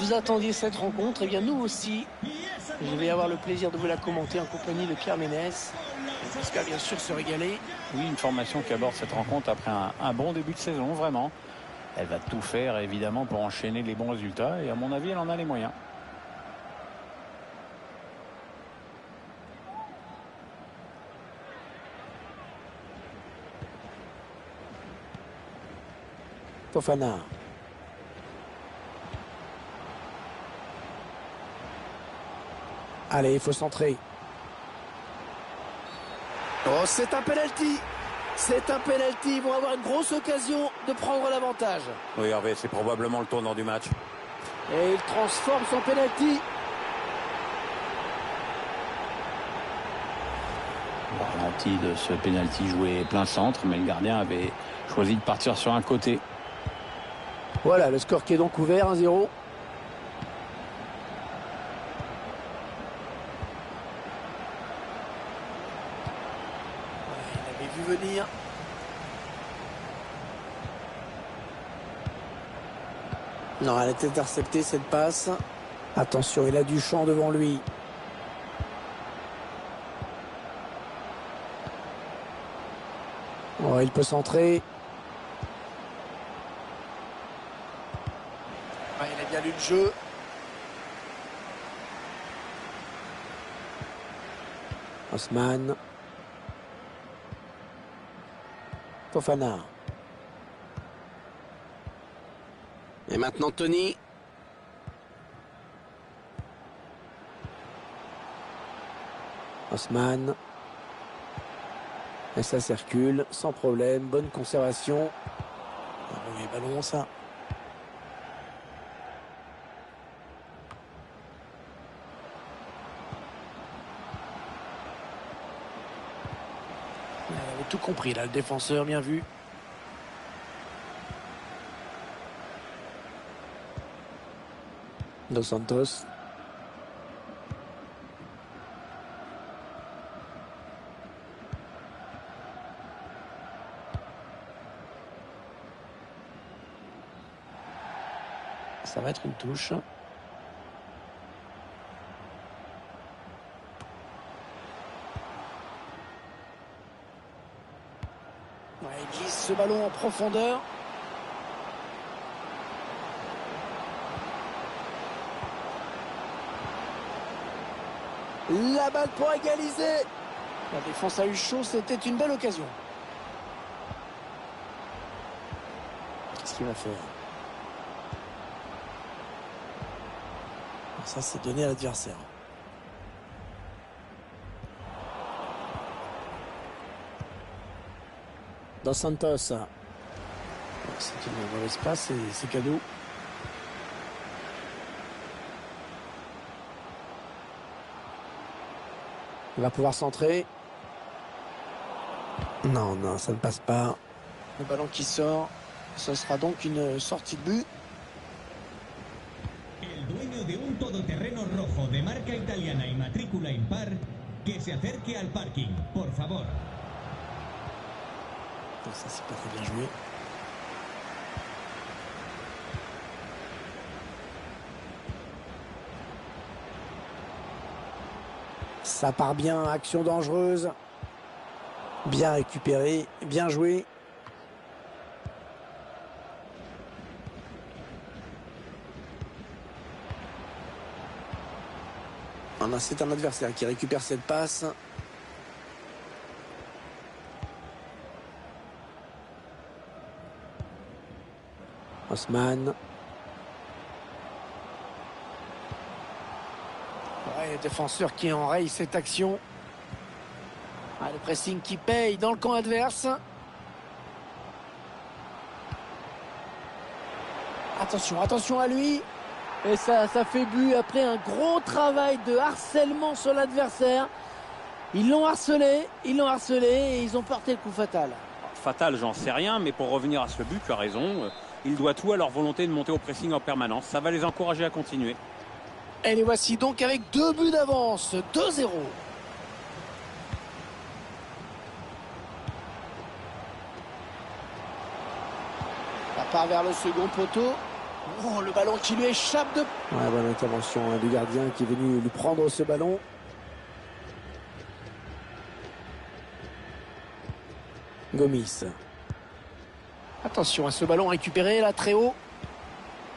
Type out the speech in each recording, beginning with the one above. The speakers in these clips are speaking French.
vous attendiez cette rencontre, eh bien nous aussi. Je vais avoir le plaisir de vous la commenter en compagnie de Pierre Ménès. Jusqu'à bien sûr se régaler. Oui, une formation qui aborde cette rencontre après un bon début de saison, vraiment. Elle va tout faire, évidemment, pour enchaîner les bons résultats. Et à mon avis, elle en a les moyens. Fofana. Allez, il faut centrer. Oh, c'est un penalty. C'est un penalty. Ils vont avoir une grosse occasion de prendre l'avantage. Oui, Hervé, c'est probablement le tournant du match. Et il transforme son penalty. Ralenti de ce penalty joué plein centre, mais le gardien avait choisi de partir sur un côté. Voilà, le score qui est donc ouvert, 1-0. Il avait vu venir. Non, elle est interceptée cette passe. Attention, il a du champ devant lui. Oh, il peut centrer. Ah, il a bien lu le jeu. Osman. Fofana. Et maintenant Tony. Osman. Et ça circule sans problème. Bonne conservation. Ah, oui, ballon ça. Il avait tout compris là, le défenseur, bien vu. Dos Santos. Ça va être une touche. Ouais, il glisse ce ballon en profondeur. La balle pour égaliser. La défense a eu chaud, c'était une belle occasion. Qu'est-ce qu'il va faire? Ça, c'est donné à l'adversaire. Dos Santos. C'est une mauvaise passe et c'est cadeau. Il va pouvoir centrer. Non, non, ça ne passe pas. Le ballon qui sort. Ce sera donc une sortie de but. El dueño de un todoterreno rojo de marca italiana y matrícula impar, que se acerque al parking, por favor. Ça, c'est pas très bien joué. Ça part bien, action dangereuse. Bien récupéré, bien joué. C'est un adversaire qui récupère cette passe. Osman. Ouais, le défenseur qui enraye cette action. Ah, le pressing qui paye dans le camp adverse. Attention, attention à lui. Et ça fait but après un gros travail de harcèlement sur l'adversaire. Ils l'ont harcelé et ils ont porté le coup fatal. Fatal, j'en sais rien, mais pour revenir à ce but, tu as raison. Il doit tout à leur volonté de monter au pressing en permanence. Ça va les encourager à continuer. Et les voici donc avec 2 buts d'avance, 2-0. Ça part vers le second poteau. Oh, le ballon qui lui échappe de... Ouais, bonne intervention hein, du gardien qui est venu lui prendre ce ballon. Gomis. Attention à ce ballon récupéré là très haut.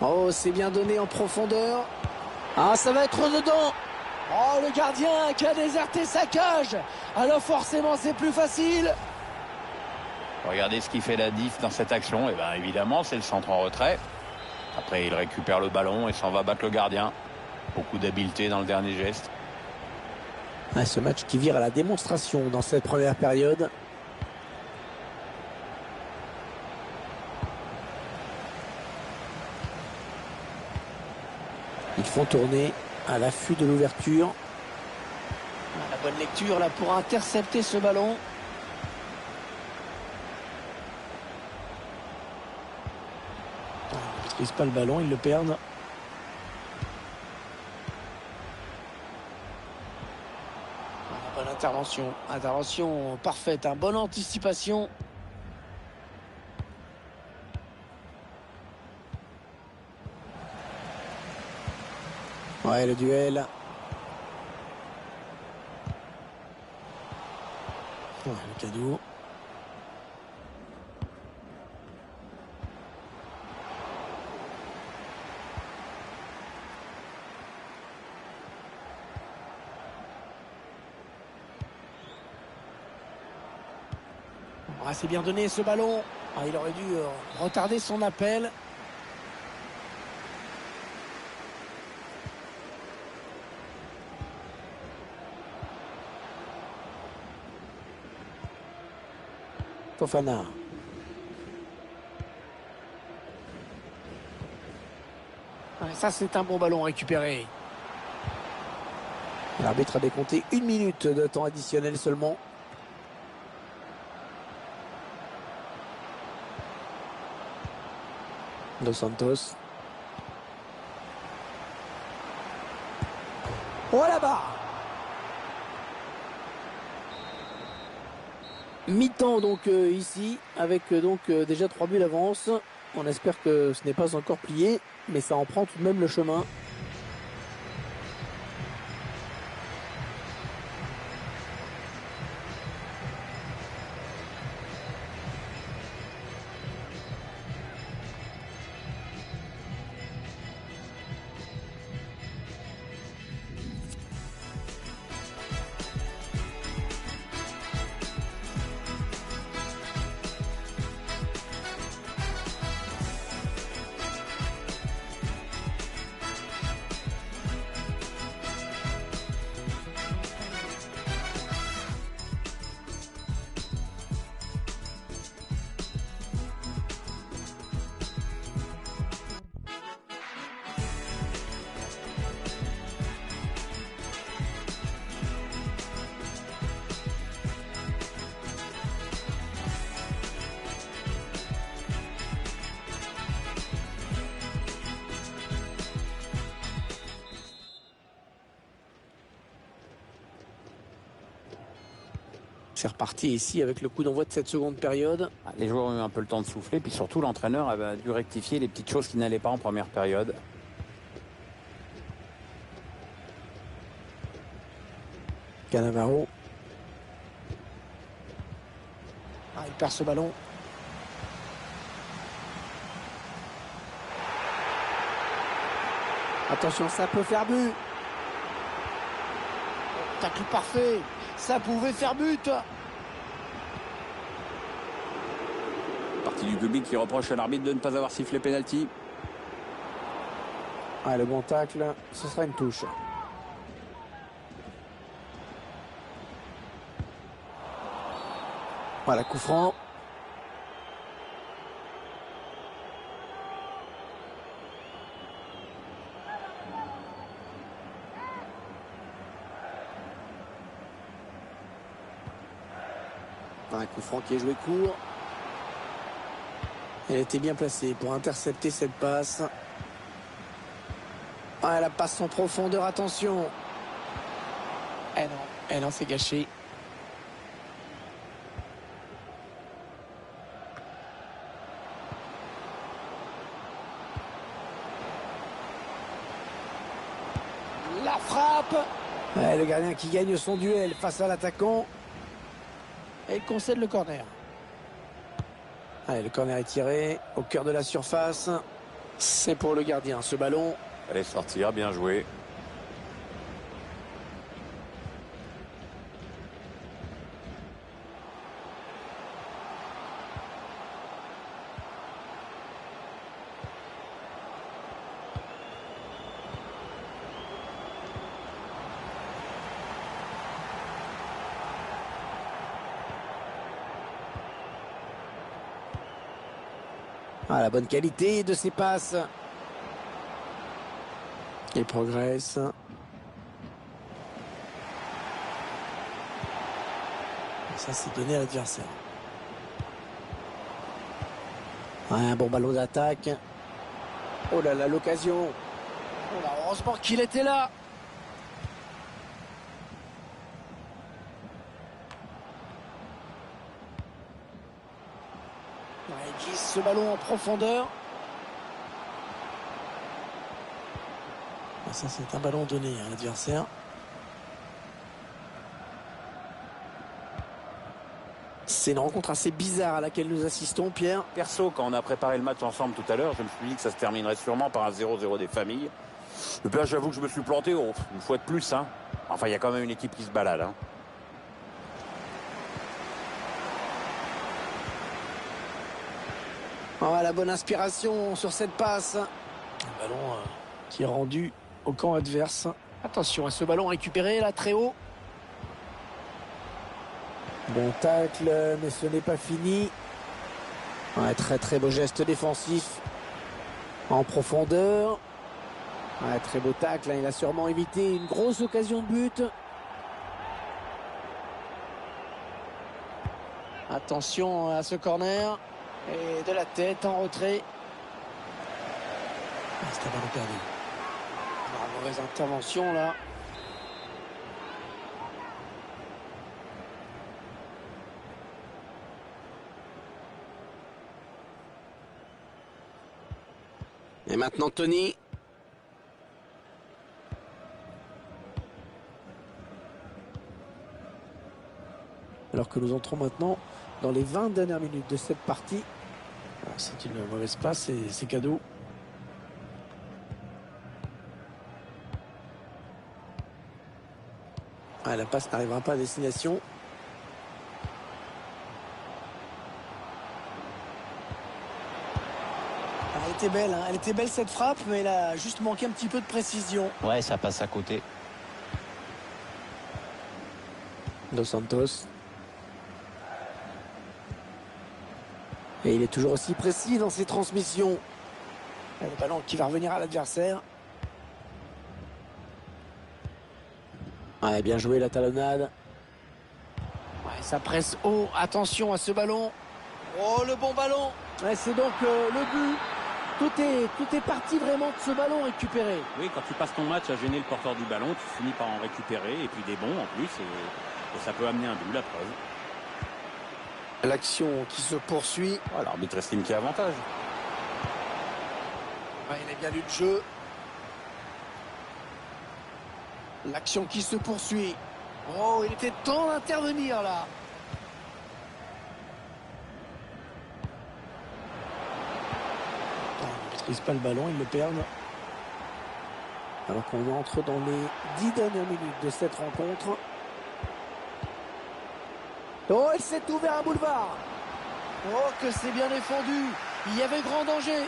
Oh, c'est bien donné en profondeur. Ah, ça va être dedans. Oh, le gardien qui a déserté sa cage. Alors forcément c'est plus facile. Regardez ce qui fait la diff dans cette action. Et bien évidemment c'est le centre en retrait. Après il récupère le ballon et s'en va battre le gardien. Beaucoup d'habileté dans le dernier geste. Ah, ce match qui vire à la démonstration dans cette première période. Ils font tourner à l'affût de l'ouverture. La bonne lecture là pour intercepter ce ballon. Ils ne maîtrisent pas le ballon, ils le perdent. Bonne intervention. Intervention parfaite, hein. Bonne anticipation. Ouais, le duel. Ouais, le cadeau. Ah, c'est bien donné ce ballon. Ah, il aurait dû retarder son appel. Fofana. Ouais, ça, c'est un bon ballon récupéré. L'arbitre a décompté 1 minute de temps additionnel seulement. Dos Santos. Oh là-bas! Mi-temps donc ici, avec déjà 3 buts d'avance. On espère que ce n'est pas encore plié, mais ça en prend tout de même le chemin. C'est reparti ici avec le coup d'envoi de cette seconde période. Les joueurs ont eu un peu le temps de souffler, puis surtout l'entraîneur avait dû rectifier les petites choses qui n'allaient pas en première période. Cannavaro. Ah, il perd ce ballon. Attention, ça peut faire but. Tacle parfait. Ça pouvait faire but. Partie du public qui reproche à l'arbitre de ne pas avoir sifflé pénalty. Ah, le bon tacle, ce sera une touche. Voilà, coup franc. Un coup franc qui est joué court. Elle était bien placée pour intercepter cette passe. Ah, la passe en profondeur, attention. Eh non, c'est gâché. La frappe. Ouais, le gardien qui gagne son duel face à l'attaquant. Et il concède le corner. Allez, le corner est tiré au cœur de la surface. C'est pour le gardien, ce ballon. Allez sortir, bien joué. Ah, la bonne qualité de ses passes. Il progresse. Ça, c'est donné à l'adversaire. Ouais, un bon ballon d'attaque. Oh là là, l'occasion. Oh là, heureusement qu'il était là. Ouais, il glisse ce ballon en profondeur. Ça, c'est un ballon donné à l'adversaire. C'est une rencontre assez bizarre à laquelle nous assistons, Pierre. Perso, quand on a préparé le match ensemble tout à l'heure, je me suis dit que ça se terminerait sûrement par un 0-0 des familles. Et puis là, j'avoue que je me suis planté une fois de plus. Hein. Enfin, il y a quand même une équipe qui se balade. Hein. Oh, la bonne inspiration sur cette passe. Un ballon qui est rendu au camp adverse. Attention à ce ballon récupéré là très haut. Bon tacle, mais ce n'est pas fini. Ouais, très très beau geste défensif. En profondeur. Ouais, très beau tacle, hein. Il a sûrement évité une grosse occasion de but. Attention à ce corner. Et de la tête en retrait. Ah, c'est un ballon perdu. Ah, mauvaise intervention là. Et maintenant Tony. Alors que nous entrons maintenant dans les 20 dernières minutes de cette partie. C'est une mauvaise passe et c'est cadeau. Ah, la passe n'arrivera pas à destination. Ah, elle était belle, hein. Elle était belle cette frappe, mais elle a juste manqué un petit peu de précision. Ouais, ça passe à côté. Dos Santos. Et il est toujours aussi précis dans ses transmissions. Le ballon qui va revenir à l'adversaire. Ouais, bien joué la talonnade. Ouais, ça presse haut. Attention à ce ballon. Oh, le bon ballon. Ouais, c'est donc le but. Tout est parti vraiment de ce ballon récupéré. Oui, quand tu passes ton match à gêner le porteur du ballon, tu finis par en récupérer. Et puis des bons en plus. Et ça peut amener un but, la preuve. L'action qui se poursuit. Oh, l'arbitre estime qu'il y a avantage. Ouais, il a bien lu le jeu. L'action qui se poursuit. Oh, il était temps d'intervenir là. Il ne maîtrise pas le ballon, il le perd. Alors qu'on entre dans les 10 dernières minutes de cette rencontre. Oh, il s'est ouvert un boulevard. Oh, que c'est bien défendu. Il y avait grand danger.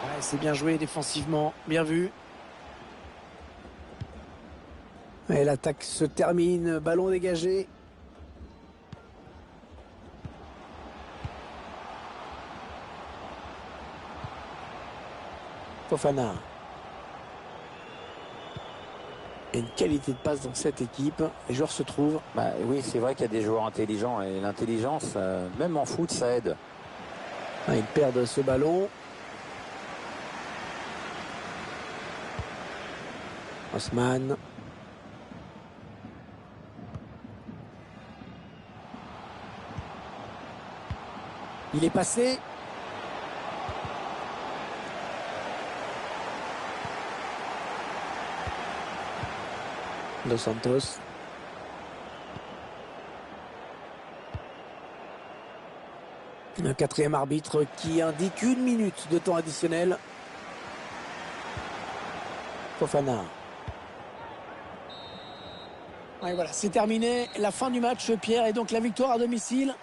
Ouais, c'est bien joué défensivement. Bien vu. Et l'attaque se termine. Ballon dégagé. Fofana. Et une qualité de passe dans cette équipe. Les joueurs se trouvent. Bah, oui, c'est vrai qu'il y a des joueurs intelligents. Et l'intelligence, même en foot, ça aide. Ah, ils perdent ce ballon. Osman. Il est passé. Dos Santos. Un quatrième arbitre qui indique 1 minute de temps additionnel. Fofana. Et voilà, c'est terminé. La fin du match, Pierre, et donc la victoire à domicile